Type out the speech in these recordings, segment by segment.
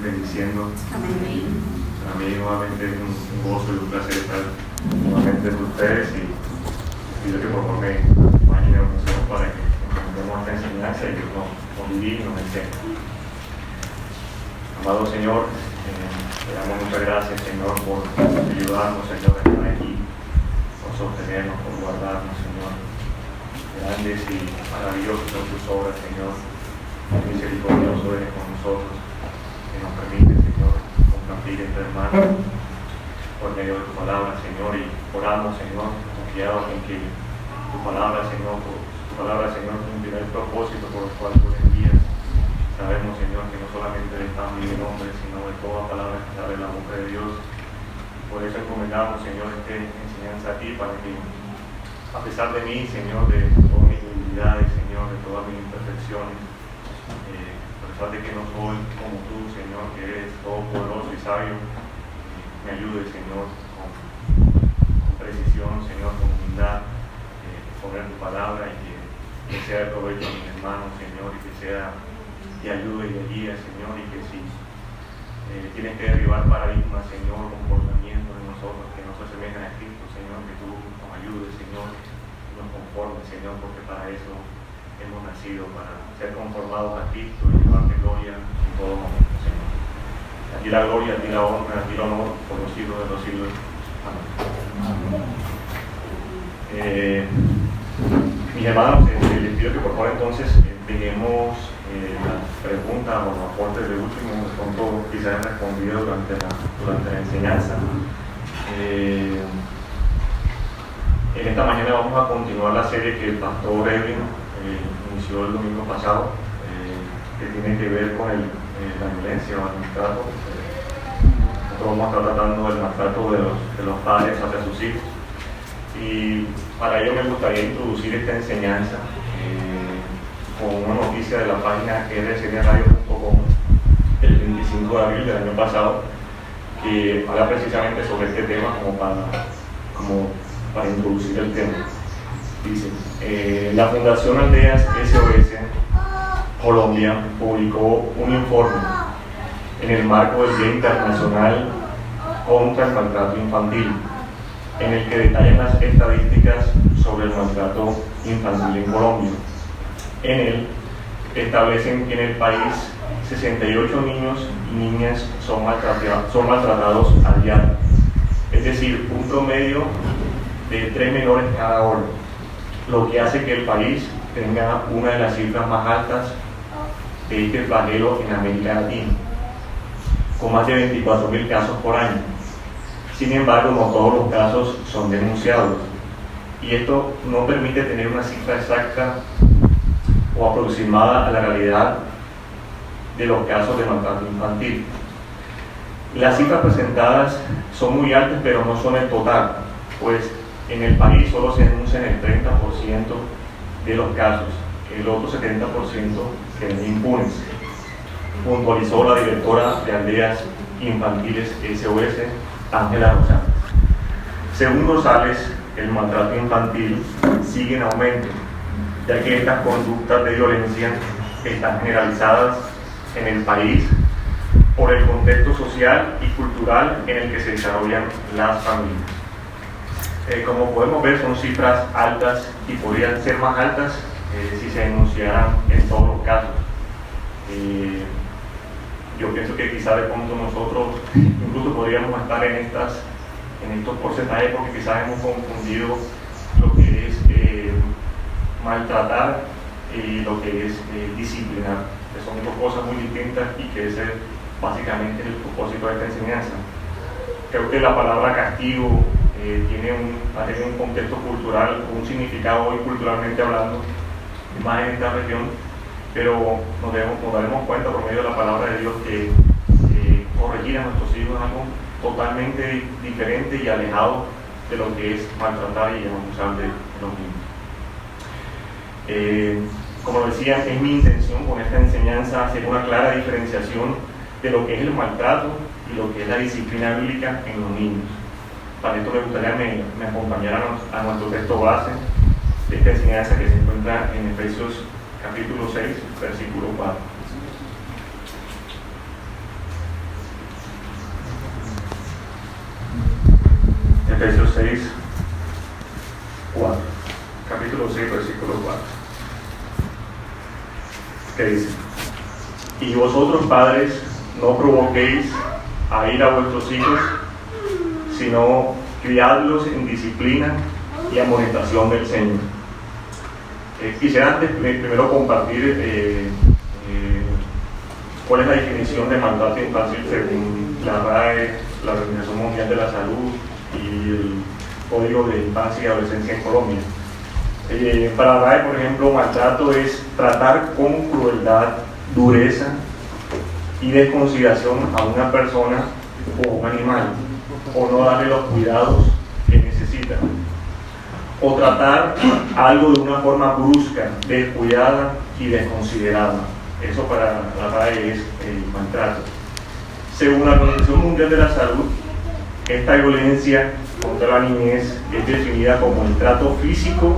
bendiciendo. Amén. Para mí nuevamente es un gozo y un placer estar nuevamente con ustedes y pido que por favor me acompañen en oración para que entendamos esta enseñanza y que nos guíe y nos enseñe. Amado Señor, te damos muchas gracias, Señor, por ayudarnos, Señor, a estar aquí, por sostenernos, por guardarnos, Señor. Grandes y maravillosas son tus obras, Señor. Misericordioso eres con nosotros, que nos permite, Señor, compartir entre hermanos por medio de tu palabra, Señor, y oramos, Señor, confiados en que tu palabra, Señor, cumplirá el propósito por el cual tú le envías. Sabemos, Señor, que no solamente de pan ni de hombre, sino de toda palabra que sale de la boca de Dios. Por eso encomendamos, Señor, esta enseñanza a ti, para que, a pesar de mí, Señor, de todas mis debilidades, Señor, de todas mis imperfecciones, a pesar de que no soy como tú, Señor, que eres todopoderoso y sabio, me ayude, Señor, con precisión, Señor, con humildad, poner tu palabra y que sea de provecho a mis hermanos, Señor, y que sea de ayuda y de guía, Señor, y que si tienes que derribar paradigmas, Señor, comportamientos de nosotros que no se asemejan a Cristo, Señor, que tú nos ayudes, Señor, y nos conformes, Señor, porque para eso hemos nacido, para ser conformados a Cristo y llevarte gloria en todo momento, Señor. A ti la gloria, a ti la honra, a ti el honor por los siglos de los siglos. Amén. Mis hermanos, les pido que por favor entonces dejemos las preguntas o los aportes de último, de pronto quizás respondido durante la enseñanza. En esta mañana vamos a continuar la serie que el pastor Edwin inició el domingo pasado, que tiene que ver con la violencia o el maltrato. Nosotros vamos a estar tratando del maltrato de los padres hacia sus hijos. Y para ello me gustaría introducir esta enseñanza con una noticia de la página rcnradio.com el 25 de abril del año pasado, que habla precisamente sobre este tema como para introducir el tema. Dice, la Fundación Aldeas SOS Colombia publicó un informe en el marco del Día Internacional contra el Maltrato Infantil, en el que detallan las estadísticas sobre el maltrato infantil en Colombia. En él establecen que en el país 68 niños y niñas son maltratados a diario, es decir, un promedio de 3 menores cada hora, lo que hace que el país tenga una de las cifras más altas de este flagelo en América Latina, con más de 24.000 casos por año. Sin embargo, no todos los casos son denunciados, y esto no permite tener una cifra exacta o aproximada a la realidad de los casos de maltrato infantil. Las cifras presentadas son muy altas, pero no son el total, pues en el país solo se denuncian el 30% de los casos, el otro 70% quedan impunes, puntualizó la directora de Aldeas Infantiles SOS, Ángela Rosales. Según Rosales, el maltrato infantil sigue en aumento, ya que estas conductas de violencia están generalizadas en el país por el contexto social y cultural en el que se desarrollan las familias. Como podemos ver, son cifras altas y podrían ser más altas si se denunciaran en todos los casos. Yo pienso que quizás de pronto nosotros incluso podríamos estar en estos porcentajes, porque quizás hemos confundido lo que es maltratar y lo que es disciplinar, que son dos cosas muy distintas y que ese básicamente es el propósito de esta enseñanza. Creo que la palabra castigo tiene un contexto cultural, un significado hoy culturalmente hablando, más en esta región, pero nos daremos cuenta por medio de la palabra de Dios que corregir a nuestros hijos es algo totalmente diferente y alejado de lo que es maltratar y abusar de los niños. Como decía, es mi intención con esta enseñanza hacer una clara diferenciación de lo que es el maltrato y lo que es la disciplina bíblica en los niños. Para esto me gustaría me acompañaran a nuestro texto base de esta enseñanza, que se encuentra en Efesios capítulo 6, versículo 4. Efesios 6, 4. Capítulo 6, versículo 4. Que dice: y vosotros, padres, no provoquéis a ir a vuestros hijos, sino criadlos en disciplina y amonestación del Señor. Quisiera antes primero compartir cuál es la definición de maltrato infantil según la RAE, la Organización Mundial de la Salud y el Código de Infancia y Adolescencia en Colombia. Para la RAE, por ejemplo, maltrato es tratar con crueldad, dureza y desconsideración a una persona o un animal, o no darle los cuidados que necesita, o tratar algo de una forma brusca, descuidada y desconsiderada. Eso para la RAE es el maltrato. Según la Organización Mundial de la Salud, esta violencia contra la niñez es definida como el trato físico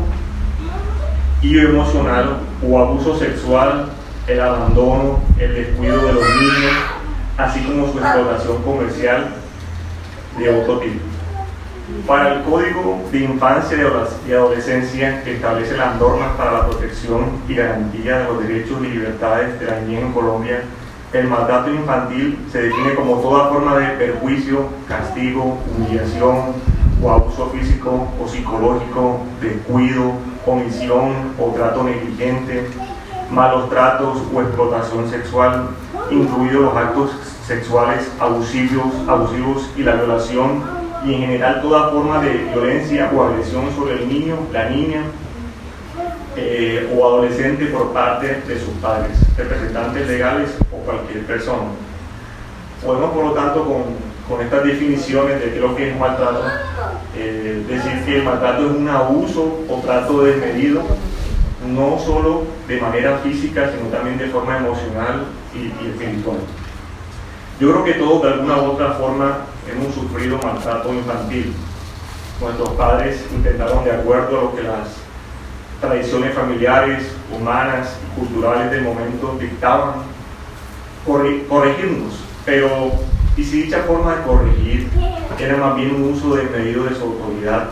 y emocional o abuso sexual, el abandono, el descuido de los niños, así como su explotación comercial de otro tipo. Para el Código de Infancia y Adolescencia, que establece las normas para la protección y garantía de los derechos y libertades de la niñez en Colombia, el maltrato infantil se define como toda forma de perjuicio, castigo, humillación o abuso físico o psicológico, descuido, omisión o trato negligente, malos tratos o explotación sexual, incluidos los actos sexuales abusivos y la violación, y en general toda forma de violencia o agresión sobre el niño, la niña o adolescente por parte de sus padres, representantes legales o cualquier persona. Podemos, por lo tanto, con estas definiciones de qué es lo que es maltrato, decir que el maltrato es un abuso o trato desmedido, no solo de manera física, sino también de forma emocional y espiritual. Yo creo que todos de alguna u otra forma hemos sufrido maltrato infantil. Nuestros padres intentaron, de acuerdo a lo que las tradiciones familiares, humanas y culturales del momento dictaban, corregirnos, pero ¿y si dicha forma de corregir era más bien un uso desmedido de su autoridad?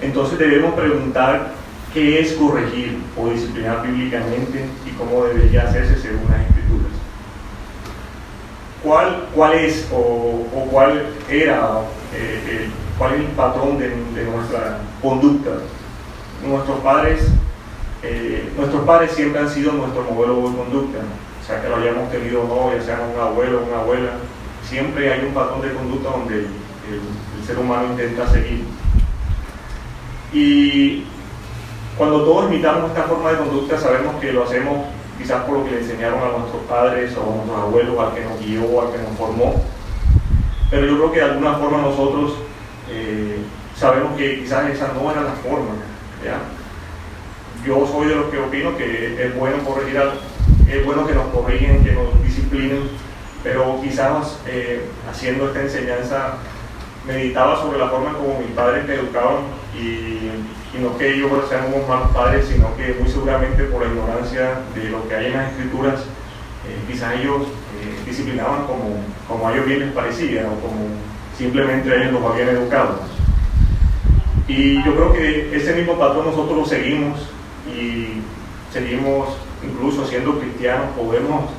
Entonces debemos preguntar qué es corregir o disciplinar bíblicamente y cómo debería hacerse según las Escrituras. ¿Cuál es o cuál era cuál es el patrón de nuestra conducta? Nuestros padres siempre han sido nuestro modelo de conducta, o sea que lo hayamos tenido o no, ya sea un abuelo o una abuela, siempre hay un patrón de conducta donde el ser humano intenta seguir. Y cuando todos imitamos esta forma de conducta, sabemos que lo hacemos quizás por lo que le enseñaron a nuestros padres o a nuestros abuelos, al que nos guió, al que nos formó, pero yo creo que de alguna forma nosotros sabemos que quizás esa no era la forma, ¿ya? Yo soy de los que opino que es bueno corregir algo, es bueno que nos corrigen, que nos disciplinen, pero quizás haciendo esta enseñanza meditaba sobre la forma como mis padres me educaban y no que ellos sean unos malos padres, sino que muy seguramente por la ignorancia de lo que hay en las Escrituras, quizás ellos disciplinaban como a ellos bien les parecía o como simplemente ellos los habían educado. Y yo creo que ese mismo patrón nosotros lo seguimos y seguimos incluso siendo cristianos, podemos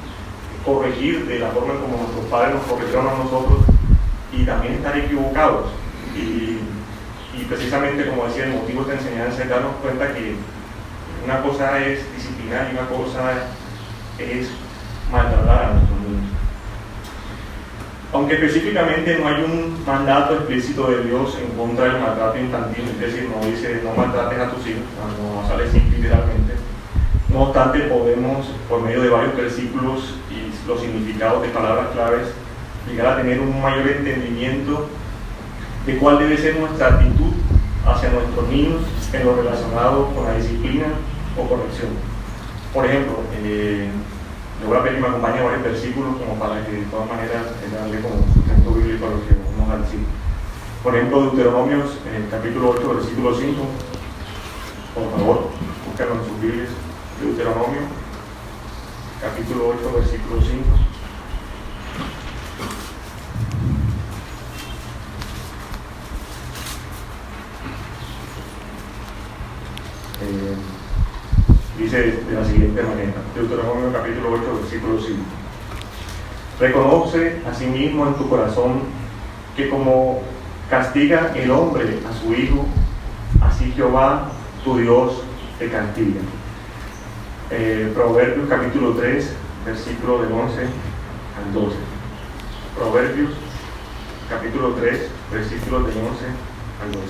corregir de la forma como nuestros padres nos corrigieron a nosotros y también estar equivocados. Y precisamente, como decía, el motivo de esta enseñanza es darnos cuenta que una cosa es disciplinar y una cosa es maltratar a nuestros niños. Aunque específicamente no hay un mandato explícito de Dios en contra del maltrato infantil, es decir, no dice no maltrates a tus hijos, no sale así literalmente. No obstante, podemos, por medio de varios versículos y los significados de palabras claves, llegar a tener un mayor entendimiento de cuál debe ser nuestra actitud hacia nuestros niños en lo relacionado con la disciplina o corrección. Por ejemplo, le voy a pedir que me acompañe a varios versículos como para que de todas maneras darle como sustento bíblico a lo que vamos a decir. Por ejemplo, Deuteronomios, en el capítulo 8, versículo 5, por favor, búsquenlo en sus Biblias. Deuteronomio, capítulo 8, versículo 5. dice de la siguiente manera, Deuteronomio capítulo 8, versículo 5. Reconoce asimismo en tu corazón que como castiga el hombre a su hijo, así Jehová tu Dios te castiga. Proverbios capítulo 3, versículo del 11 al 12. Proverbios capítulo 3, versículos del 11 al 12.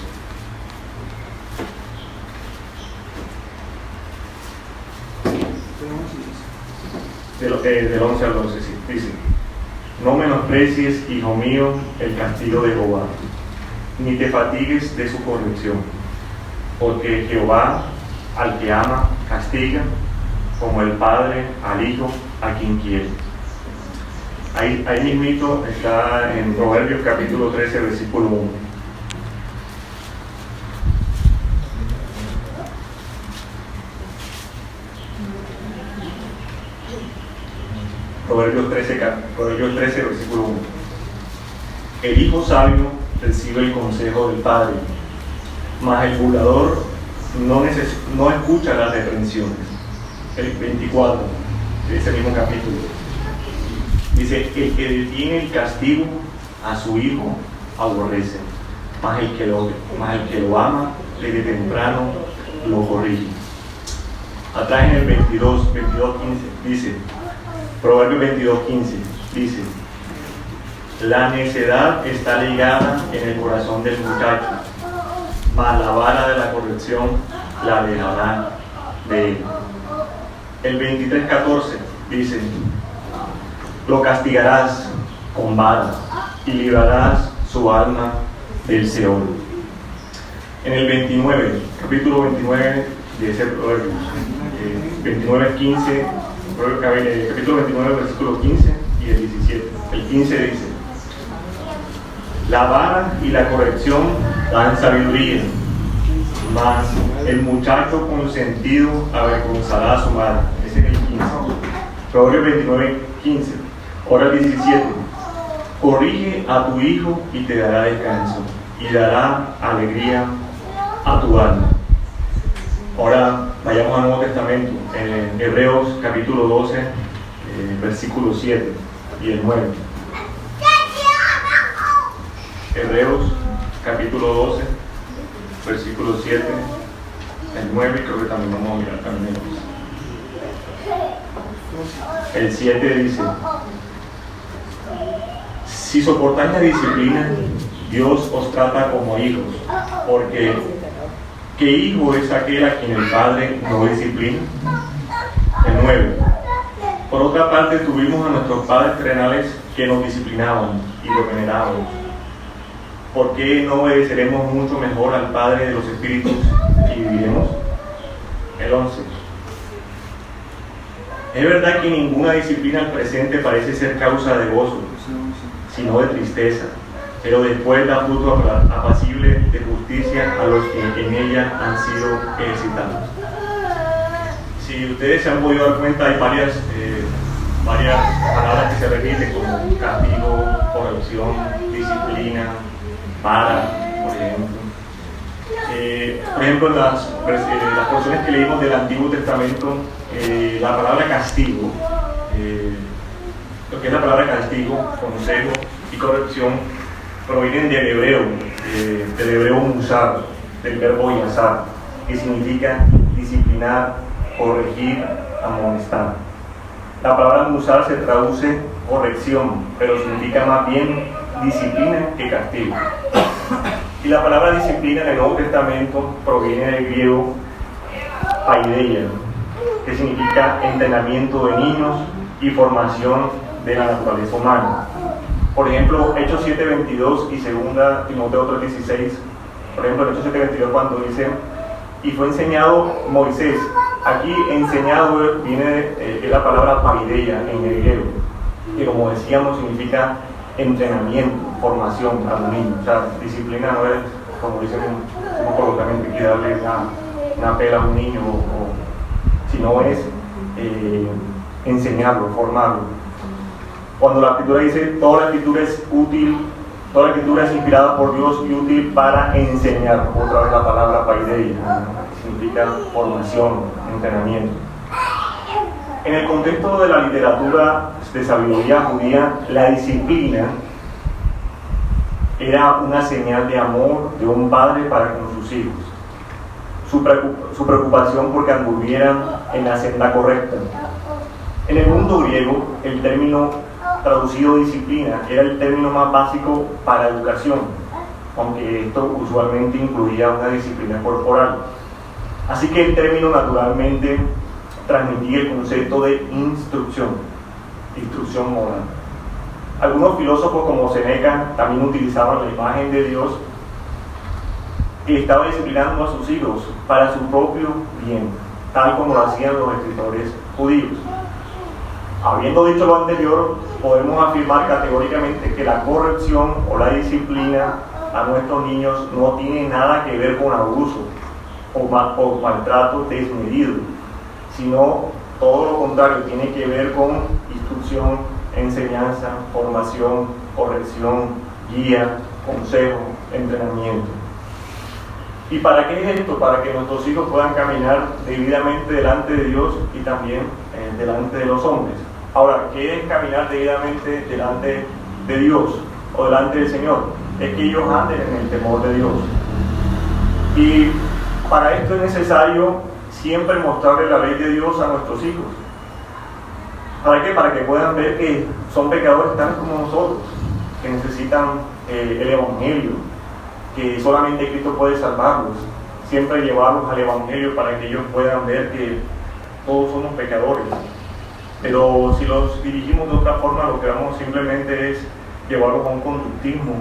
Del 11 al 12, sí, dice: no menosprecies, hijo mío, el castigo de Jehová, ni te fatigues de su corrección, porque Jehová al que ama castiga, como el padre al hijo a quien quiere. Ahí mismito está en Proverbios capítulo 13, versículo 1. Proverbios 13, versículo 1. El hijo sabio recibe el consejo del padre, mas el burlador no escucha las reprensiones. El 24 de ese mismo capítulo dice: el que detiene el castigo a su hijo aborrece, mas el que lo ama desde temprano lo corrige. Atrás en el 22, 15 dice, Proverbio 22:15 dice: la necedad está ligada en el corazón del muchacho, mas la vara de la corrección la alejará de él. El 23:14 dice: lo castigarás con vara y librarás su alma del Seol. En el 29, capítulo 29 de ese proverbio, 29:15, capítulo 29, versículo 15 y el 17. El 15 dice: la vara y la corrección dan sabiduría, mas el muchacho consentido avergonzará a su madre. Ese es el 15. Proverbio 29:15. Ahora el 17: corrige a tu hijo y te dará descanso, y dará alegría a tu alma. Ahora vayamos al Nuevo Testamento, en Hebreos capítulo 12, versículo 7 y el 9. Hebreos capítulo 12, versículo 7, el 9, creo que también vamos a mirar también. El 7 dice: si soportáis la disciplina, Dios os trata como hijos, porque ¿qué hijo es aquel a quien el Padre no disciplina? El 9. Por otra parte, tuvimos a nuestros padres terrenales que nos disciplinaban y los venerábamos. ¿Por qué no obedeceremos mucho mejor al Padre de los Espíritus y viviremos? El 11. Es verdad que ninguna disciplina al presente parece ser causa de gozo, sino de tristeza, pero después da fruto apacible de justicia a los que en ella han sido ejercitados. Si ustedes se han podido dar cuenta, hay varias palabras que se repiten, como castigo, corrección, disciplina, vara, por ejemplo. En las porciones que leímos del Antiguo Testamento, la palabra castigo, lo que es la palabra castigo, consejo y corrección, provienen del hebreo musar, del verbo yazar, que significa disciplinar, corregir, amonestar. La palabra musar se traduce corrección, pero significa más bien disciplina que castigo. Y la palabra disciplina en el Nuevo Testamento proviene del griego paideia, que significa entrenamiento de niños y formación de la naturaleza humana. Por ejemplo, Hechos 7:22 y 2 Timoteo 3:16. Por ejemplo, en Hechos 7:22, cuando dice: y fue enseñado Moisés. Aquí enseñado viene es la palabra paideia en el griego, que como decíamos significa entrenamiento, formación a los niños. O sea, disciplina no es, como dicen coloquialmente, que darle una pela a un niño, sino es enseñarlo, formarlo. Cuando la Escritura dice toda la Escritura es útil, toda la Escritura es inspirada por Dios y útil para enseñar, otra vez la palabra paideia, significa formación, entrenamiento. En el contexto de la literatura de sabiduría judía, la disciplina era una señal de amor de un padre para con sus hijos. Su preocupación porque anduvieran en la senda correcta. En el mundo griego, el término traducido disciplina era el término más básico para educación, aunque esto usualmente incluía una disciplina corporal. Así que el término naturalmente transmitía el concepto de instrucción moral. Algunos filósofos como Séneca también utilizaban la imagen de Dios que estaba disciplinando a sus hijos para su propio bien, tal como lo hacían los escritores judíos. Habiendo dicho lo anterior, podemos afirmar categóricamente que la corrección o la disciplina a nuestros niños no tiene nada que ver con abuso o maltrato desmedido, sino todo lo contrario, tiene que ver con instrucción, enseñanza, formación, corrección, guía, consejo, entrenamiento. ¿Y para qué es esto? Para que nuestros hijos puedan caminar debidamente delante de Dios y también delante de los hombres. Ahora, ¿qué es caminar debidamente delante de Dios o delante del Señor? Es que ellos anden en el temor de Dios. Y para esto es necesario siempre mostrarle la ley de Dios a nuestros hijos. ¿Para qué? Para que puedan ver que son pecadores tan como nosotros, que necesitan el Evangelio, que solamente Cristo puede salvarlos. Siempre llevarlos al Evangelio para que ellos puedan ver que todos somos pecadores. Pero si los dirigimos de otra forma, lo que vamos simplemente es llevarlos a un conductismo,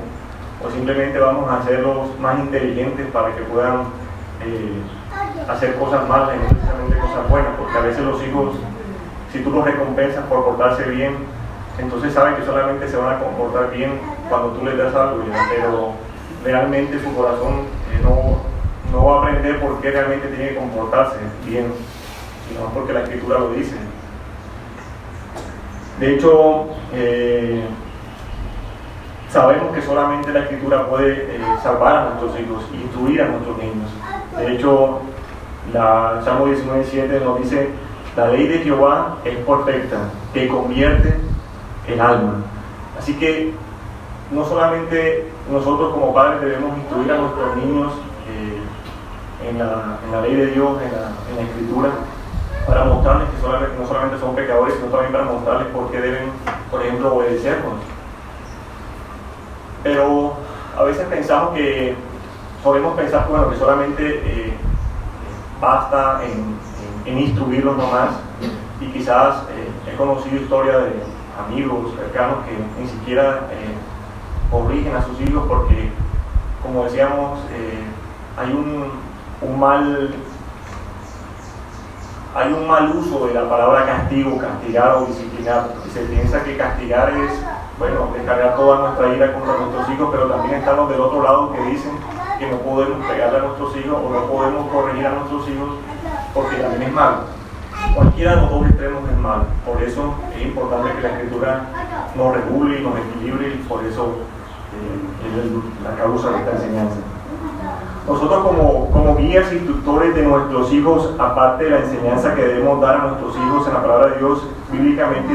o simplemente vamos a hacerlos más inteligentes para que puedan hacer cosas malas y no necesariamente cosas buenas, porque a veces los hijos, si tú los recompensas por portarse bien, entonces saben que solamente se van a comportar bien cuando tú les das algo, pero realmente su corazón no va a aprender por qué realmente tiene que comportarse bien, sino porque la Escritura lo dice. De hecho, sabemos que solamente la Escritura puede salvar a nuestros hijos, instruir a nuestros niños. De hecho, la Salmo 19:7 nos dice: la ley de Jehová es perfecta, que convierte el alma. Así que no solamente nosotros como padres debemos instruir a nuestros niños en la ley de Dios, en la Escritura, para mostrarles que no solamente son pecadores, sino también para mostrarles por qué deben, por ejemplo, obedecernos. Pero a veces solemos pensar que solamente basta en instruirlos nomás, y quizás he conocido historias de amigos cercanos que ni siquiera corrigen a sus hijos porque, como decíamos, hay un mal uso de la palabra castigo, castigar o disciplinar. Y se piensa que castigar es, descargar toda nuestra ira contra nuestros hijos, pero también están los del otro lado que dicen que no podemos pegarle a nuestros hijos o no podemos corregir a nuestros hijos porque también es malo. Cualquiera de los dos extremos es malo. Por eso es importante que la Escritura nos regule y nos equilibre, y por eso es la causa de esta enseñanza. Nosotros como guías e instructores de nuestros hijos, aparte de la enseñanza que debemos dar a nuestros hijos en la palabra de Dios, bíblicamente,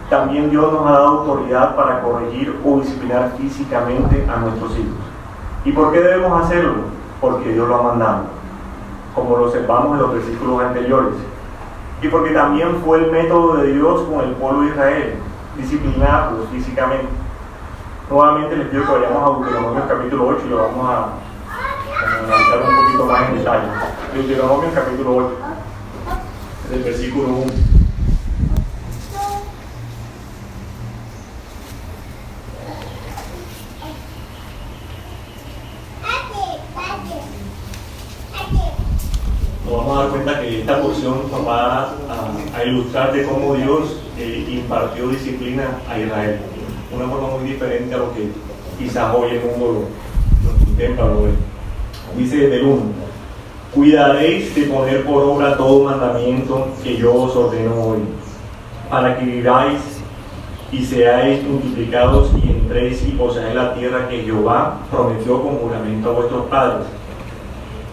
también Dios nos ha dado autoridad para corregir o disciplinar físicamente a nuestros hijos. ¿Y por qué debemos hacerlo? Porque Dios lo ha mandado, como lo observamos en los versículos anteriores. Y porque también fue el método de Dios con el pueblo de Israel, disciplinarlos físicamente. Nuevamente les pido que vayamos a Deuteronomio capítulo 8 y lo vamos a analizar un poquito más en detalle. Deuteronomio capítulo 8, del versículo 1. Nos vamos a dar cuenta que esta porción nos va a ilustrar de cómo Dios impartió disciplina a Israel. Una forma muy diferente a lo que quizás hoy el mundo lo contempla o lo ve. Dice desde el 1: cuidaréis de poner por obra todo mandamiento que yo os ordeno hoy, para que viváis y seáis multiplicados y entréis y poseáis la tierra que Jehová prometió con juramento a vuestros padres.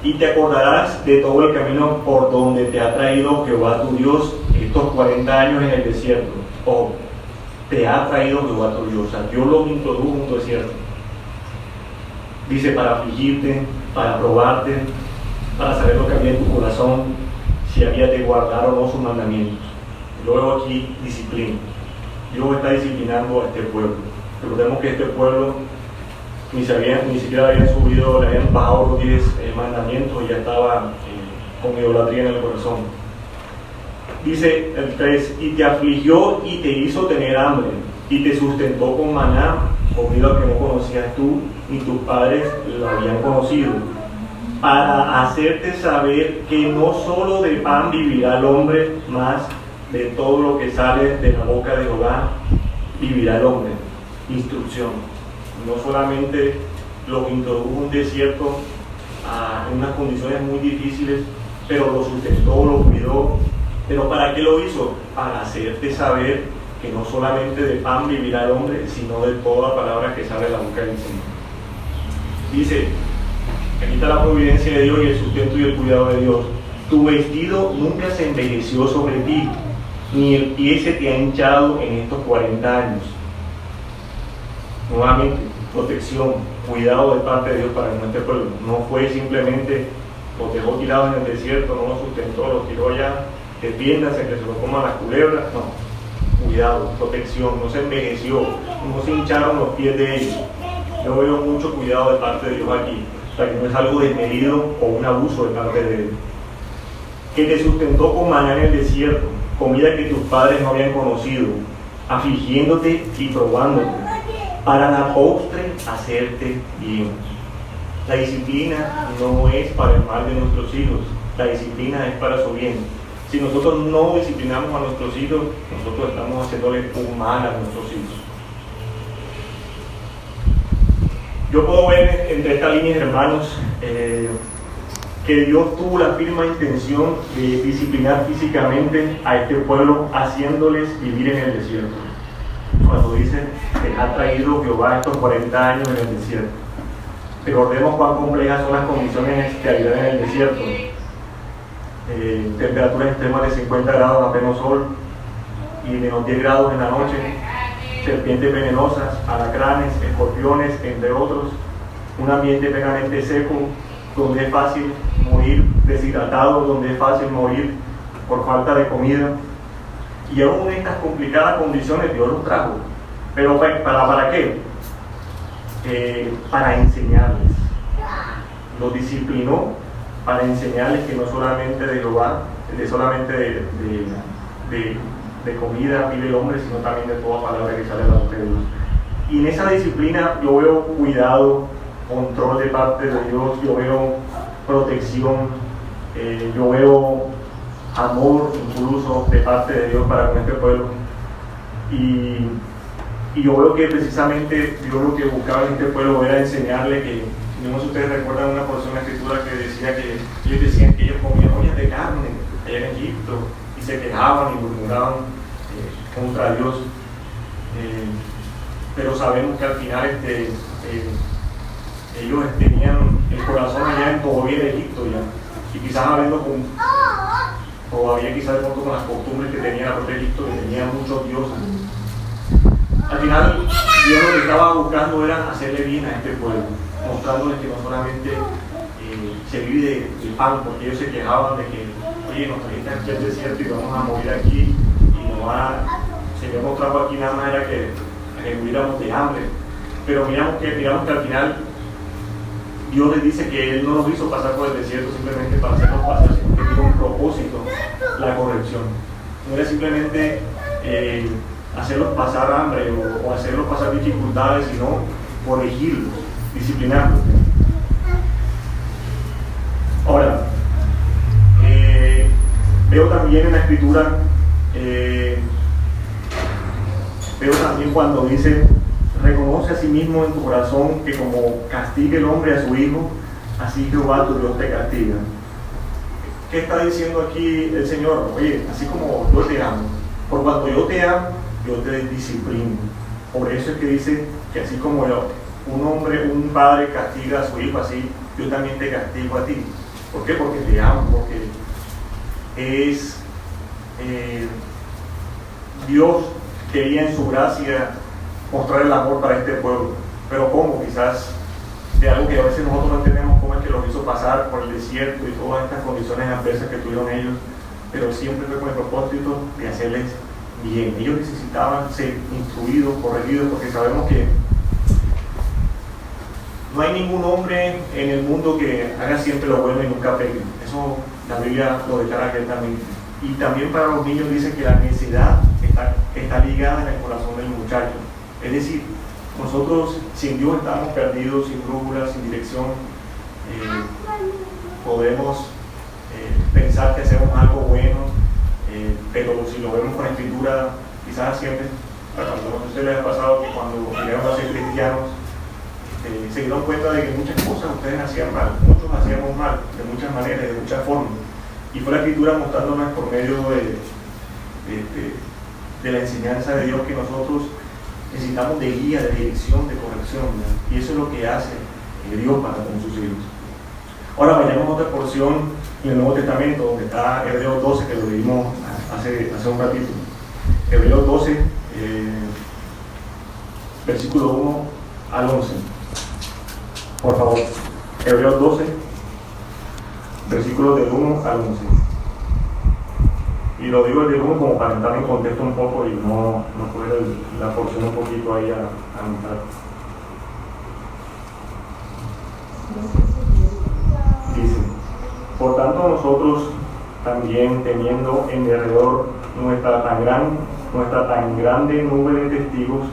Y te acordarás de todo el camino por donde te ha traído Jehová tu Dios estos 40 años en el desierto, te ha traído Jehová tu Dios. O sea, Dios los introdujo en un desierto. Dice, para afligirte, para probarte, para saber lo que había en tu corazón, si había de guardar o no sus mandamientos. Luego aquí, disciplina. Dios está disciplinando a este pueblo. Recordemos que este pueblo ni siquiera habían subido, le habían bajado los 10 mandamientos y ya estaba con idolatría en el corazón. Dice el 3, y te afligió y te hizo tener hambre, y te sustentó con maná, comida que no conocías tú, ni tus padres lo habían conocido, para hacerte saber que no solo de pan vivirá el hombre, mas de todo lo que sale de la boca de Jehová vivirá el hombre. Instrucción. No solamente los introdujo en un desierto en unas condiciones muy difíciles, pero lo sustentó, lo cuidó. ¿Pero para qué lo hizo? Para hacerte saber que no solamente de pan vivirá el hombre, sino de toda palabra que sale de la boca del Señor. Dice, aquí está la providencia de Dios y el sustento y el cuidado de Dios. Tu vestido nunca se envejeció sobre ti, ni el pie se te ha hinchado en estos 40 años. Nuevamente, protección, cuidado de parte de Dios para nuestro pueblo. No fue simplemente los dejó tirados en el desierto, no los sustentó, los tiró allá, defiéndanse que se lo coman las culebras. No, cuidado, protección, no se envejeció, no se hincharon los pies de ellos. Yo veo mucho cuidado de parte de Dios aquí, para que no es algo desmedido o un abuso de parte de Él. Que te sustentó con maná en el desierto, comida que tus padres no habían conocido, afligiéndote y probándote, para la postre hacerte bien. La disciplina no es para el mal de nuestros hijos, la disciplina es para su bien. Si nosotros no disciplinamos a nuestros hijos, nosotros estamos haciéndole un mal a nuestros hijos. Yo puedo ver entre estas líneas, hermanos, que Dios tuvo la firme intención de disciplinar físicamente a este pueblo, haciéndoles vivir en el desierto. Cuando dice que ha traído Jehová estos 40 años en el desierto. Recordemos cuán complejas son las condiciones que habitan en el desierto. Temperaturas extremas de 50 grados a pleno sol y menos 10 grados en la noche, serpientes venenosas, alacranes, escorpiones, entre otros, un ambiente plenamente seco, donde es fácil morir deshidratado, donde es fácil morir por falta de comida. Y aún en estas complicadas condiciones Dios los trajo. ¿Pero para qué? Para enseñarles. Los disciplinó para enseñarles que no solamente de Jehová, solamente de comida vive el hombre, sino también de toda palabra que sale de la boca de Dios. Y en esa disciplina yo veo cuidado, control de parte de Dios, yo veo protección, yo veo amor incluso de parte de Dios para con este pueblo. Y yo veo que precisamente Dios lo que buscaba en este pueblo era enseñarle que, no sé si ustedes recuerdan una porción de la escritura que decía que ellos decían que ellos comían ollas de carne allá en Egipto y se quejaban y murmuraban contra Dios. Pero sabemos que al final ellos tenían el corazón allá en todavía en Egipto ya, y quizás habiendo todavía quizás de pronto con las costumbres que tenía la propia Egipto, que tenía muchos dioses. Al final Dios lo que estaba buscando era hacerle bien a este pueblo, mostrándoles que no solamente se vive de pan, porque ellos se quejaban de que, oye, nos trajiste aquí al desierto y vamos a morir aquí, y se había mostrado aquí nada más era que muriéramos de hambre. Pero miramos que al final Dios les dice que Él no nos hizo pasar por el desierto simplemente para hacernos pasar, sino que tiene un propósito, la corrección. No era simplemente hacerlos pasar hambre o hacerlos pasar dificultades, sino corregirlos, disciplinarlos. Ahora, veo también en la escritura, veo también cuando dice: reconoce a sí mismo en tu corazón que como castiga el hombre a su hijo, así Jehová tu Dios te castiga. ¿Qué está diciendo aquí el Señor? Oye, así como yo te amo, por cuanto yo te amo, yo te disciplino. Por eso es que dice que así como un padre castiga a su hijo, así yo también te castigo a ti. ¿Por qué? Porque te amo, porque es eh, Dios quería en su gracia mostrar el amor para este pueblo, pero ¿cómo? Quizás de algo que a veces nosotros no entendemos, cómo es que los hizo pasar por el desierto y todas estas condiciones adversas que tuvieron ellos, pero siempre fue con el propósito de hacerles bien. Ellos necesitaban ser instruidos, corregidos, porque sabemos que no hay ningún hombre en el mundo que haga siempre lo bueno y nunca pegue. Eso la Biblia lo declara abiertamente. Y también para los niños dice que la necedad está ligada en el corazón del muchacho. Es decir, nosotros sin Dios estamos perdidos, sin brújula, sin dirección. Podemos pensar que hacemos algo bueno, pero si lo vemos con la escritura, quizás siempre, a ustedes les ha pasado que cuando llegaron a ser cristianos, se dieron cuenta de que muchas cosas ustedes hacían mal, muchos hacíamos mal, de muchas maneras, de muchas formas. Y fue la escritura mostrándonos por medio de la enseñanza de Dios que nosotros necesitamos de guía, de dirección, de corrección, ¿verdad? Y eso es lo que hace Dios para con sus hijos. Ahora vayamos a otra porción en el Nuevo Testamento, donde está Hebreos 12, que lo leímos hace un ratito. Hebreos 12, versículo 1 al 11. Por favor, Hebreos 12, versículos del 1 al 11. Y lo digo del 1 como para entrar en contexto un poco y no coger la porción un poquito ahí a notar. Dice: por tanto nosotros también, teniendo en derredor nuestra tan grande nube de testigos,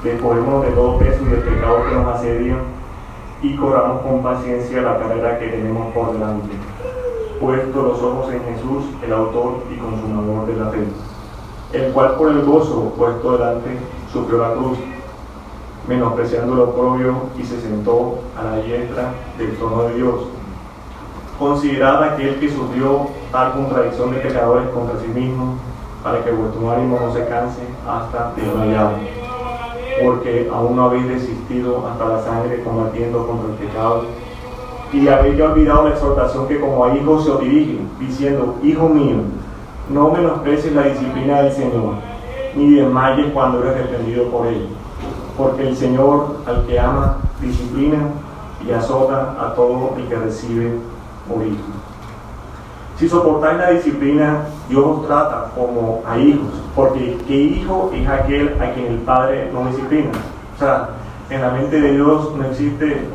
despojémonos de todo peso y del pecado que nos asedia, y corramos con paciencia la carrera que tenemos por delante, puesto los ojos en Jesús, el autor y consumador de la fe, el cual por el gozo puesto delante sufrió la cruz, menospreciando lo oprobio, y se sentó a la diestra del trono de Dios. Considerad aquel que sufrió tal contradicción de pecadores contra sí mismo, para que vuestro ánimo no se canse hasta desmayar, porque aún no habéis desistido hasta la sangre combatiendo contra el pecado, y habéis ya olvidado la exhortación que como a hijos se os dirige, diciendo: hijo mío, no menosprecies la disciplina del Señor, ni desmayes cuando eres reprendido por él, porque el Señor al que ama disciplina y azota a todo el que recibe por hijo. Si soportáis la disciplina, Dios os trata como a hijos, porque ¿qué hijo es aquel a quien el Padre no disciplina? O sea, en la mente de Dios no existe,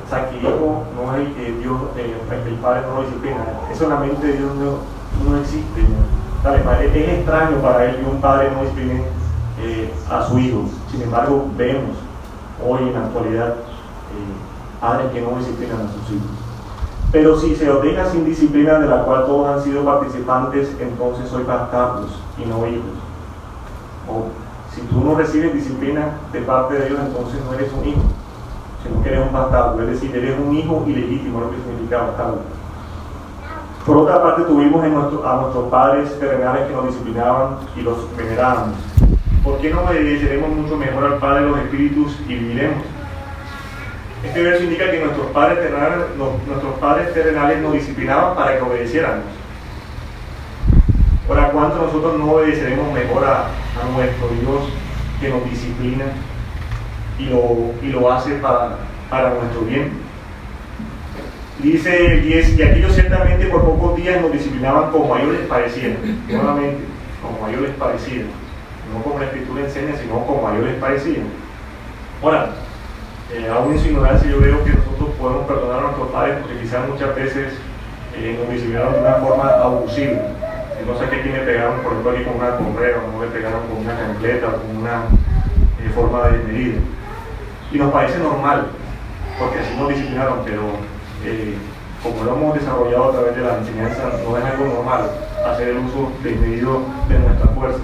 o sea, que hijo no es el que Dios, el Padre no lo disciplina. Eso en la mente de Dios no existe, ¿no? O sea, es extraño para él que un padre no discipline a su hijo. Sin embargo, vemos hoy en la actualidad padres que no disciplinan a sus hijos. Pero si se os deja sin disciplina, de la cual todos han sido participantes, entonces sois bastardos y no hijos. O si tú no recibes disciplina de parte de Dios, entonces no eres un hijo, sino que eres un bastardo, es decir, eres un hijo ilegítimo, lo que significa bastardo. Por otra parte, tuvimos a nuestros padres terrenales que nos disciplinaban y los venerábamos. ¿Por qué no obedeceremos mucho mejor al Padre de los Espíritus y viviremos? Este verso indica que nuestros padres terrenales nos disciplinaban para que obedeciéramos. Ahora, ¿cuánto nosotros no obedeceremos mejor a nuestro Dios que nos disciplina y lo hace para nuestro bien? Dice el 10: y aquellos ciertamente por pocos días nos disciplinaban como a ellos les pareciera. Nuevamente, como a ellos les pareciera. No como la Escritura enseña, sino como a ellos les parecía. Ahora, aún en su ignorancia yo veo que nosotros podemos perdonar a nuestros padres porque quizás muchas veces nos disciplinaron de una forma abusiva. No sé qué quién le pegaron, por ejemplo, aquí con una correa, o no le pegaron con una chancleta o con una forma de medida. Y nos parece normal, porque así nos disciplinaron, pero como lo hemos desarrollado a través de la enseñanza, no es algo normal hacer el uso desmedido de nuestra fuerza.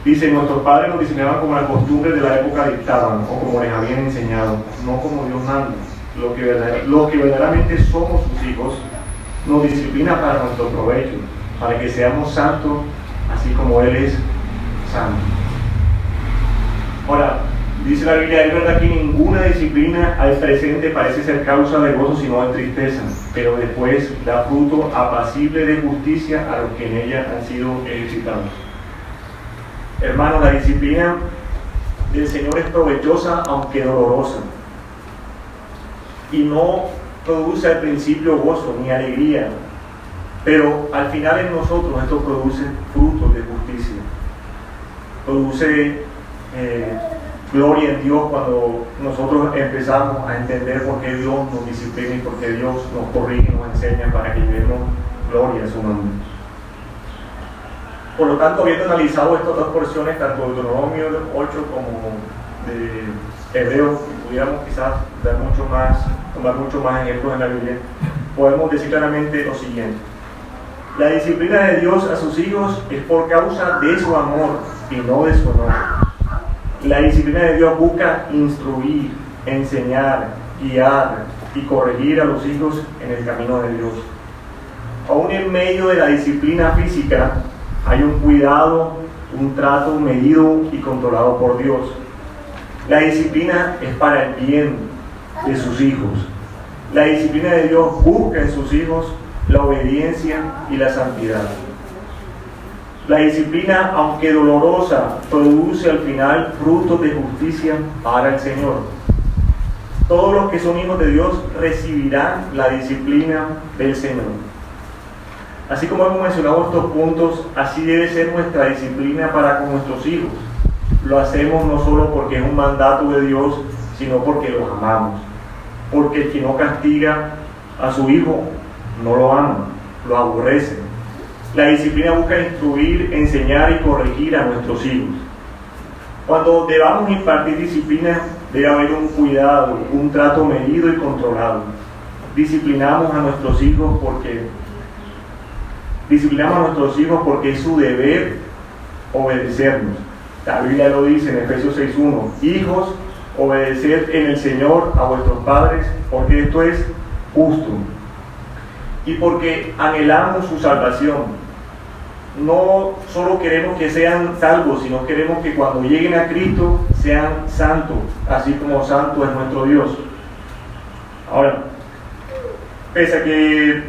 Dice: nuestros padres nos disciplinaban como las costumbres de la época dictaban, o como les habían enseñado, no como Dios manda. Los que verdaderamente somos sus hijos, nos disciplina para nuestro provecho, para que seamos santos, así como Él es santo. Ahora, dice la Biblia, es verdad que ninguna disciplina al presente parece ser causa de gozo sino de tristeza, pero después da fruto apacible de justicia a los que en ella han sido ejercitados. Hermanos, la disciplina del Señor es provechosa aunque dolorosa, y no produce al principio gozo ni alegría, pero al final en nosotros esto produce frutos de justicia, produce gloria en Dios cuando nosotros empezamos a entender por qué Dios nos disciplina y por qué Dios nos corrige, nos enseña para que demos gloria a su nombre. Por lo tanto, habiendo analizado estas dos porciones, tanto de Deuteronomio 8 como de Hebreos, que pudiéramos quizás tomar mucho más ejemplos en la Biblia, podemos decir claramente lo siguiente: la disciplina de Dios a sus hijos es por causa de su amor y no de su honor. La disciplina de Dios busca instruir, enseñar, guiar y corregir a los hijos en el camino de Dios. Aún en medio de la disciplina física hay un cuidado, un trato medido y controlado por Dios. La disciplina es para el bien de sus hijos. La disciplina de Dios busca en sus hijos la obediencia y la santidad. La disciplina, aunque dolorosa, produce al final frutos de justicia para el Señor. Todos los que son hijos de Dios recibirán la disciplina del Señor. Así como hemos mencionado estos puntos, así debe ser nuestra disciplina para con nuestros hijos. Lo hacemos no solo porque es un mandato de Dios, sino porque los amamos. Porque el que no castiga a su hijo no lo ama, lo aborrece. La disciplina busca instruir, enseñar y corregir a nuestros hijos. Cuando debamos impartir disciplina, debe haber un cuidado, un trato medido y controlado. Disciplinamos a nuestros hijos porque es su deber obedecernos. La Biblia lo dice en Efesios 6:1: hijos, obedeced en el Señor a vuestros padres, porque esto es justo. Y porque anhelamos su salvación. No solo queremos que sean salvos, sino queremos que cuando lleguen a Cristo sean santos, así como santo es nuestro Dios. Ahora, pese a que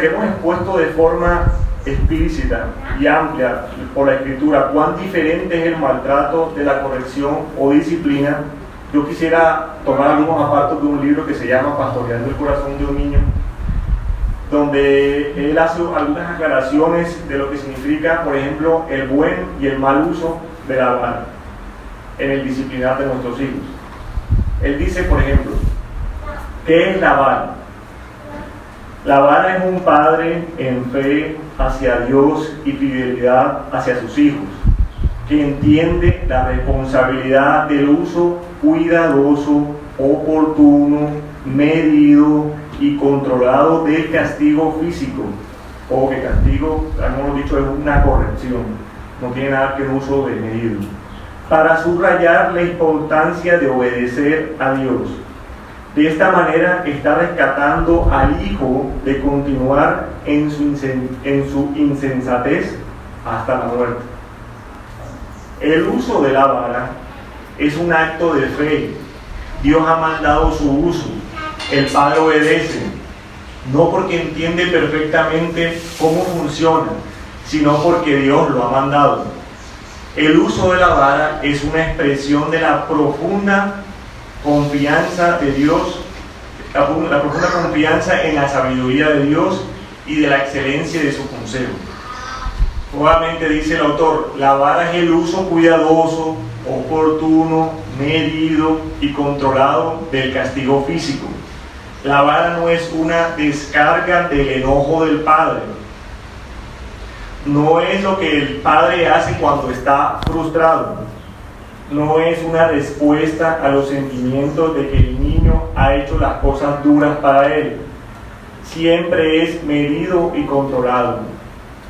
hemos expuesto de forma explícita y amplia por la Escritura cuán diferente es el maltrato de la corrección o disciplina, yo quisiera tomar algunos apartes de un libro que se llama Pastoreando el corazón de un niño, donde él hace algunas aclaraciones de lo que significa, por ejemplo, el buen y el mal uso de la vara en el disciplinar de nuestros hijos. Él dice, por ejemplo, ¿qué es la vara? La vara es un padre en fe hacia Dios y fidelidad hacia sus hijos, que entiende la responsabilidad del uso cuidadoso, oportuno, medido y controlado del castigo físico, o que castigo, hemos dicho, es una corrección, no tiene nada que ver con uso de medido, para subrayar la importancia de obedecer a Dios. De esta manera está rescatando al hijo de continuar en su insensatez hasta la muerte. El uso de la vara es un acto de fe. Dios ha mandado su uso. El padre obedece, no porque entiende perfectamente cómo funciona, sino porque Dios lo ha mandado. El uso de la vara es una expresión de la profunda confianza de Dios, la profunda confianza en la sabiduría de Dios y de la excelencia de su consejo. Nuevamente dice el autor, la vara es el uso cuidadoso, oportuno, medido y controlado del castigo físico. La vara no es una descarga del enojo del padre. No es lo que el padre hace cuando está frustrado. No es una respuesta a los sentimientos de que el niño ha hecho las cosas duras para él. Siempre es medido y controlado.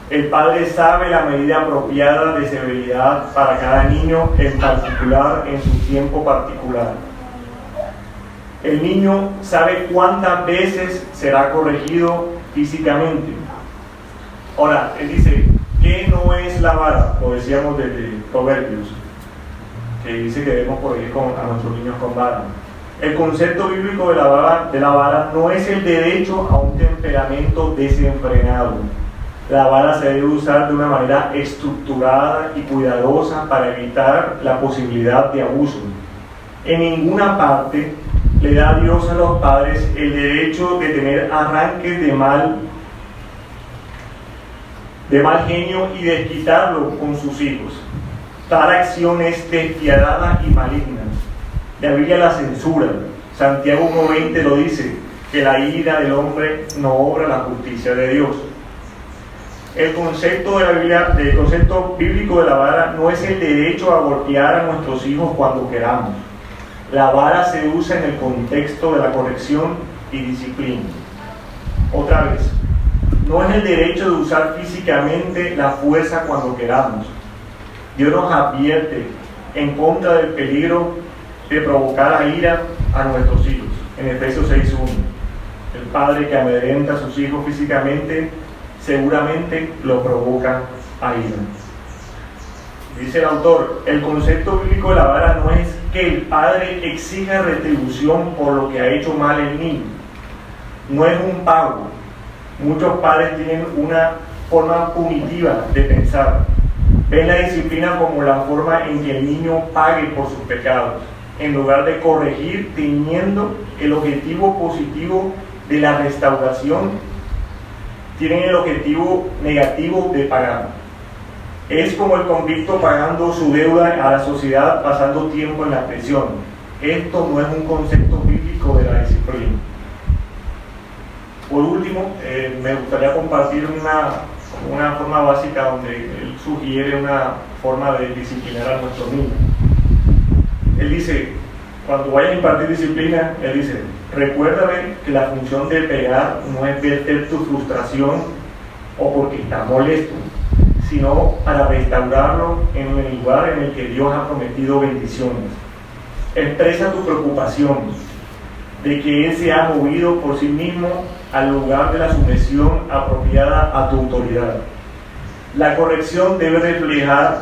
El padre sabe la medida apropiada de severidad para cada niño en particular, en su tiempo particular. El niño sabe cuántas veces será corregido físicamente. Ahora, él dice, ¿qué no es la vara? Lo decíamos desde Proverbios. que dice que debemos corregir a nuestros niños con vara. El concepto bíblico de la vara no es el derecho a un temperamento desenfrenado. La vara se debe usar de una manera estructurada y cuidadosa para evitar la posibilidad de abuso. En ninguna parte le da a Dios a los padres el derecho de tener arranques de mal genio y desquitarlo con sus hijos. Tal acción es despiadada y maligna. La Biblia la censura. Santiago 1:20 lo dice, que la ira del hombre no obra la justicia de Dios. El concepto de la Biblia, el concepto bíblico de la vara no es el derecho a golpear a nuestros hijos cuando queramos. La vara se usa en el contexto de la corrección y disciplina. Otra vez, no es el derecho de usar físicamente la fuerza cuando queramos. Dios nos advierte en contra del peligro de provocar a ira a nuestros hijos. En Efesios 6:1, el padre que amedrenta a sus hijos físicamente seguramente lo provoca a ira. Dice el autor, el concepto bíblico de la vara no es que el padre exija retribución por lo que ha hecho mal el niño. No es un pago. Muchos padres tienen una forma punitiva de pensar. Ven la disciplina como la forma en que el niño pague por sus pecados, en lugar de corregir teniendo el objetivo positivo de la restauración. Tienen el objetivo negativo de pagar. Es como el convicto pagando su deuda a la sociedad pasando tiempo en la prisión. Esto no es un concepto bíblico de la disciplina. Por último, me gustaría compartir una forma básica donde él sugiere una forma de disciplinar a nuestros niños. Él dice, cuando vayas a impartir disciplina, él dice, recuérdame que la función de pegar no es verter tu frustración o porque está molesto, sino para restaurarlo en el lugar en el que Dios ha prometido bendiciones. Expresa tu preocupación de que Él se ha movido por sí mismo al lugar de la sumisión apropiada a tu autoridad. La corrección debe reflejar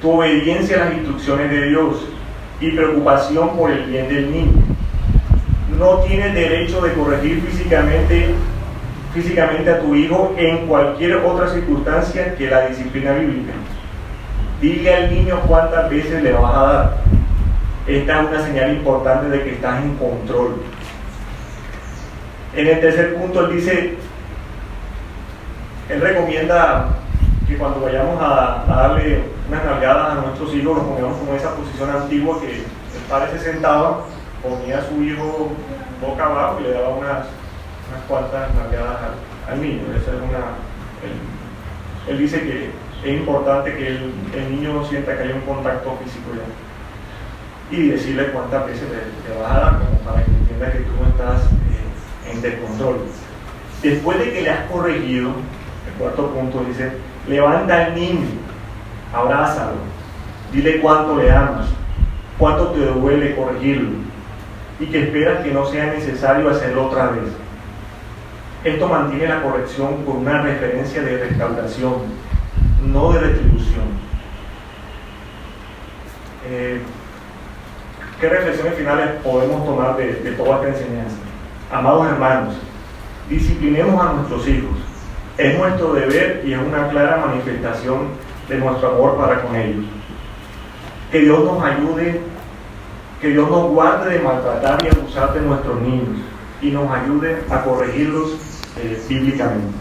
tu obediencia a las instrucciones de Dios y preocupación por el bien del niño. No tienes derecho de corregir físicamente a tu hijo en cualquier otra circunstancia que la disciplina bíblica. Dile al niño cuántas veces le vas a dar. Esta es una señal importante de que estás en control. En el tercer punto, él recomienda que cuando vayamos a darle unas nalgadas a nuestros hijos, nos pongamos como esa posición antigua que el padre se sentaba, ponía a su hijo boca abajo y le daba unas cuantas nalgadas al niño. Él dice que es importante que el niño sienta que hay un contacto físico ya. Y decirle cuántas veces le vas a dar, como para que entienda que tú no estás en descontrol. Después de que le has corregido, el cuarto punto dice, levanta al niño, abrázalo, dile cuánto le amas, cuánto te duele corregirlo y que esperas que no sea necesario hacerlo otra vez. Esto mantiene la corrección con una referencia de restauración, no de retribución. ¿Qué reflexiones finales podemos tomar de toda esta enseñanza? Amados hermanos, disciplinemos a nuestros hijos. Es nuestro deber y es una clara manifestación de nuestro amor para con ellos. Que Dios nos ayude, que Dios nos guarde de maltratar y abusar de nuestros niños y nos ayude a corregirlos bíblicamente.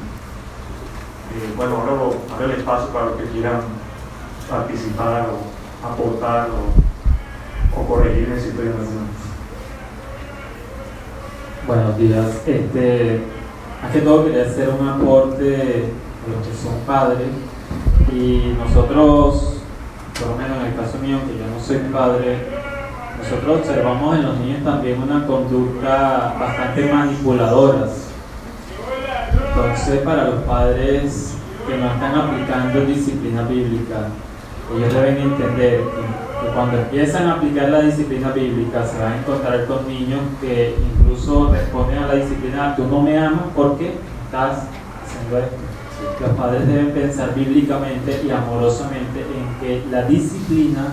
Bueno, ahora el espacio para los que quieran participar o aportar o corregir en situaciones. Buenos días. Más que todo quería hacer un aporte a los que son padres y nosotros, por lo menos en el caso mío, que yo no soy padre, nosotros observamos en los niños también una conducta bastante manipuladoras. Entonces, para los padres que no están aplicando disciplina bíblica, ellos deben entender que cuando empiezan a aplicar la disciplina bíblica se van a encontrar con niños que incluso responden a la disciplina, tú no me amas porque estás haciendo esto. Los padres deben pensar bíblicamente y amorosamente en que la disciplina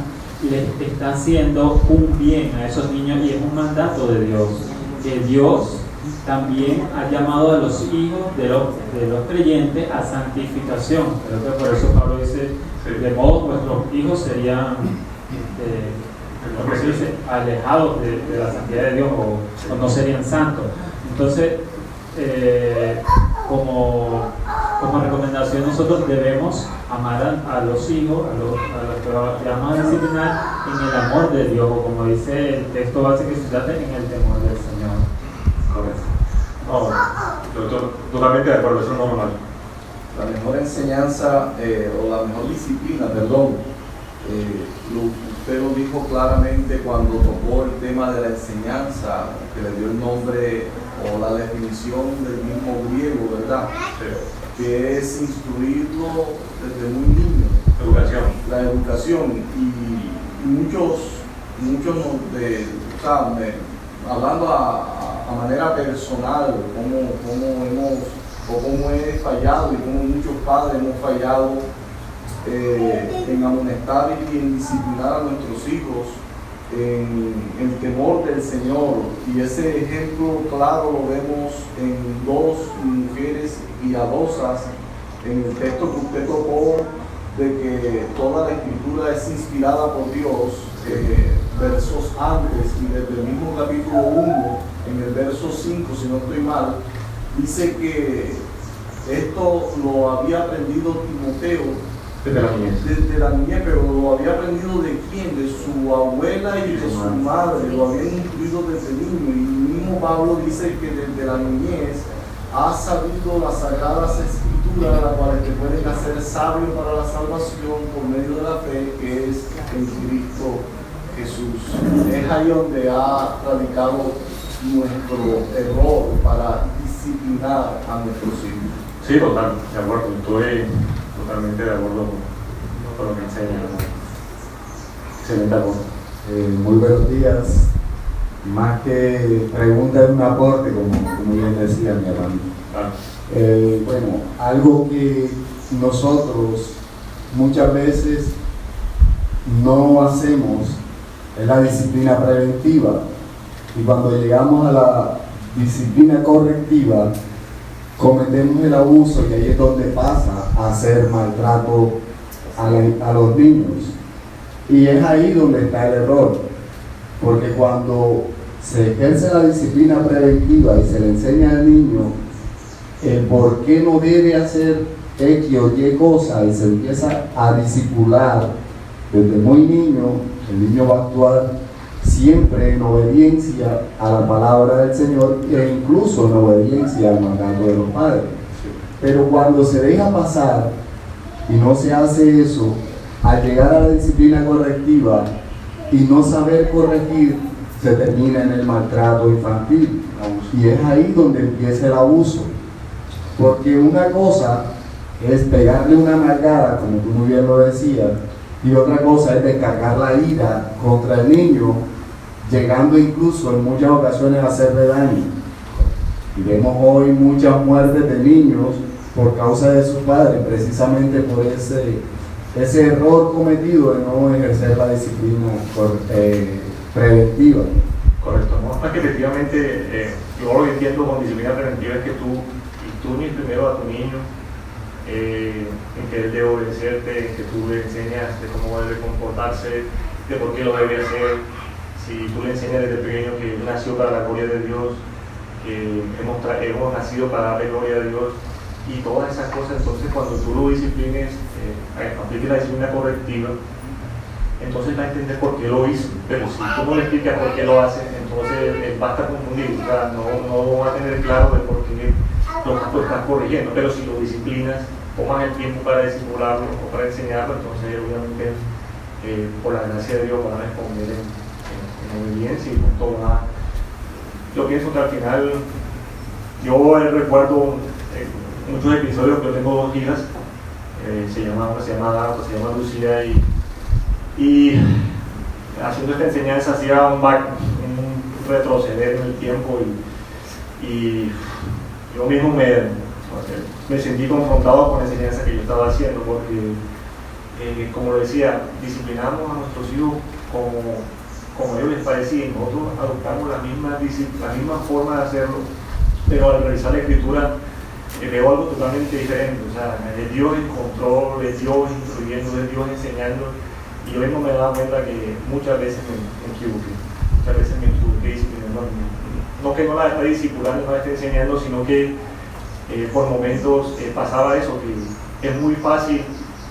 les está haciendo un bien a esos niños y es un mandato de Dios, que Dios también ha llamado a los hijos de los creyentes a santificación. Creo que por eso Pablo dice, de modo vuestros hijos serían ¿cómo se dice? Alejados de la santidad de Dios o no serían santos. Entonces, como recomendación, nosotros debemos amar a los hijos, a los que vamos a disciplinar en el amor de Dios, o como dice el texto base, que se trata en el temor del Señor. Correcto. No, yo totalmente de acuerdo, eso es normal. La mejor enseñanza o la mejor disciplina, perdón, usted lo dijo claramente cuando tocó el tema de la enseñanza, que le dio el nombre o la definición del mismo griego, ¿verdad? Sí. Que es instruirlo desde muy niño. Educación. La educación. Y muchos hablando a manera personal, cómo he fallado y cómo muchos padres hemos fallado en amonestar y en disciplinar a nuestros hijos en el temor del Señor. Y ese ejemplo claro lo vemos en dos mujeres piadosas en el texto que usted tocó, de que toda la escritura es inspirada por Dios. Versos antes y desde el mismo capítulo 1, en el verso 5, si no estoy mal, dice que esto lo había aprendido Timoteo desde la niñez, pero lo había aprendido ¿de quién? De su abuela y de su madre, lo habían incluido desde niño. Y el mismo Pablo dice que desde la niñez ha sabido las sagradas escrituras, las cuales te pueden hacer sabio para la salvación por medio de la fe que es en Cristo Jesús. Es ahí donde ha radicado nuestro error para disciplinar a nuestros hijos. Sí, total, de acuerdo, estoy totalmente de acuerdo con lo que enseña. Excelente aporte. Muy buenos días. Más que pregunta, es un aporte, como bien decía mi hermano. Bueno, algo que nosotros muchas veces no hacemos es la disciplina preventiva, y cuando llegamos a la disciplina correctiva cometemos el abuso, y ahí es donde pasa a hacer maltrato a los niños. Y es ahí donde está el error, porque cuando se ejerce la disciplina preventiva y se le enseña al niño el por qué no debe hacer X o Y cosa, y se empieza a discipular desde muy niño, el niño va a actuar siempre en obediencia a la palabra del Señor e incluso en obediencia al mandato de los padres. Pero cuando se deja pasar y no se hace eso, al llegar a la disciplina correctiva y no saber corregir, se termina en el maltrato infantil. Y es ahí donde empieza el abuso. Porque una cosa es pegarle una nalgada, como tú muy bien lo decías, y otra cosa es descargar la ira contra el niño, llegando incluso en muchas ocasiones a hacerle daño. Y vemos hoy muchas muertes de niños por causa de sus padres, precisamente por ese error cometido de no ejercer la disciplina preventiva. Correcto, ¿no? Es que efectivamente, yo lo que entiendo con disciplina preventiva es que tú instruyes primero a tu niño en que él debe obedecerte, en que tú le enseñas de cómo debe comportarse, de por qué lo debe hacer. Si tú le enseñas desde pequeño que él nació para la gloria de Dios, que hemos nacido para darle gloria a Dios y todas esas cosas, entonces cuando tú lo disciplines, apliques la disciplina correctiva, entonces va a entender por qué lo hizo. Pero si tú no le explicas por qué lo hace, entonces él va a estar confundido, o sea, no va a tener claro de por qué lo estás corrigiendo. Pero si lo disciplinas, tomas el tiempo para discipularlo o para enseñarlo, entonces obviamente por la gracia de Dios van a responder en obediencia y con todo más. Yo pienso que al final, yo recuerdo muchos episodios, que yo tengo 2 hijas, una se llama Ada, otra se llama Lucía, y haciendo esta enseñanza hacía un retroceder en el tiempo, y yo mismo me sentí confrontado con la enseñanza que yo estaba haciendo, porque como decía, disciplinamos a nuestros hijos como a ellos les parecía, y nosotros adoptamos la misma forma de hacerlo, pero al revisar la escritura veo algo totalmente diferente. O sea, es Dios en control, es Dios instruyendo, es Dios enseñando, y yo mismo me he dado cuenta que muchas veces me equivoqué, disciplinando. No que no la esté discipulando, no la esté enseñando, sino que por momentos pasaba eso, que es muy fácil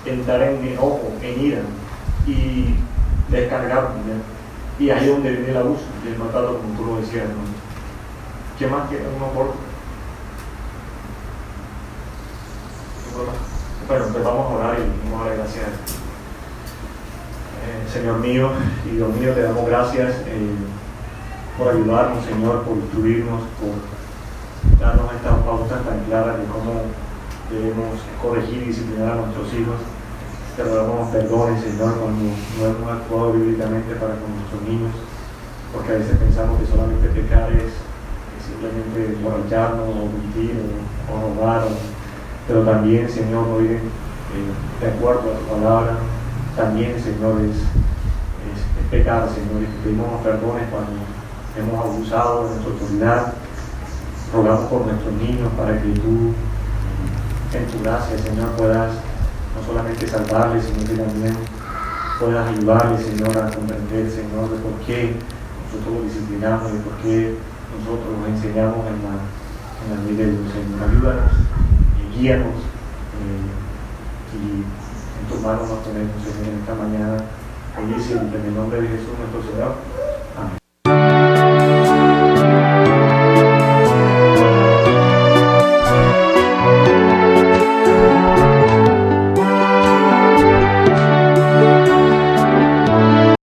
entrar en enojo, en ira y descargar, ¿verdad? Y ahí es donde viene el abuso y el maltrato, como tú lo decías, ¿no? ¿Qué más que uno aporta? Bueno, pues vamos a orar y vamos a dar gracias. Señor mío y Dios mío, te damos gracias por ayudarnos, Señor, por instruirnos, por darnos estas pautas tan claras de cómo debemos corregir y disciplinar a nuestros hijos. Te rogamos perdones, Señor, cuando no hemos actuado bíblicamente para con nuestros niños, porque a veces pensamos que solamente pecar es simplemente emborracharnos o mentir o robar, pero también, Señor, no ir de acuerdo a tu palabra. También, Señor, es pecar, Señor, y te pedimos perdones cuando hemos abusado de nuestra autoridad. Rogamos por nuestros niños para que tú, en tu gracia, Señor, puedas no solamente salvarles, sino que también puedas ayudarles, Señor, a comprender, Señor, de por qué nosotros los disciplinamos, de por qué nosotros los enseñamos en la ley de Dios. Señor, ayúdanos y guíanos, y en tus manos nos ponemos, Señor, en esta mañana. Hoy en el nombre de Jesús nuestro Señor.